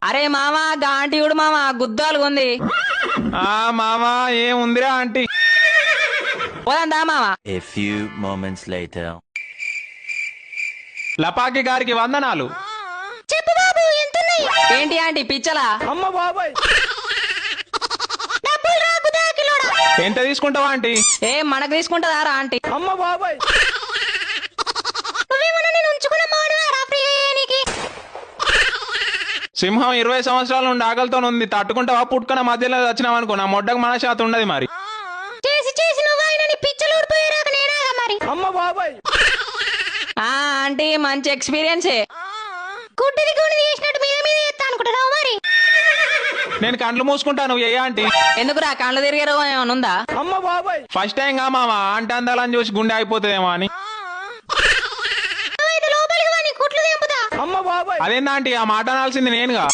అరే మామా గా ఆంటీ చూడు మామా గుద్దాలు ఉంది. ఆ మామా ఏముందిరా ఆంటీ? పోదా మామా. A few moments later. లపాకి గారికి వందనాలు. చెప్పు బాబు ఎంతున్నాయి? ఏంటి ఆంటీ పిచ్చలా? అమ్మ బాబాయ్ డబ్బులు రా గుదాకిలోడా. ఎంత తీసుకుంటావా ఆంటీ? ఏ మనకు తీసుకుంటదారా ఆంటీ? అమ్మ బాబాయ్ నువ్వేమన్నా నేను ఉంచుకున్న మానవారా ప్రియానికి? సింహం 20 సంవత్సరాల నుండి ఆకలితో ఉంది. తట్టుకుంటావా? పుట్టుకున్న మధ్యలో వచ్చినావు అనుకో, నా మొడ్డకు మనశాతం ఉండదు మరి. చేసి చేసి నువ్వు ఆయన నీ పిచ్చలు ఊడిపోయారాక నేనాగా మరి. అమ్మ బాబాయ్ ఆంటీ మంచి ఎక్స్పీరియన్సే. గుడ్డిది గుడి చేసినట్టు మీద మీద ఎత్తా అనుకుంటున్నావు మరి. నేను కండ్లు మూసుకుంటా, నువ్వు ఏ ఆంటీ? ఎందుకురా కళ్ళు తిరిగే రోగం ఏమైనా ఉందా? అమ్మ బాబాయ్ ఫస్ట్ టైం గా మామ ఆంటీ అందాలని చూసి గుండె అయిపోతుందేమో అని. లోపలికి వాని కుట్లు తెంపుతా. అమ్మ బాబాయ్ అదేందా ఆంటీ? ఆ మాట అనాల్సింది నేనుగా.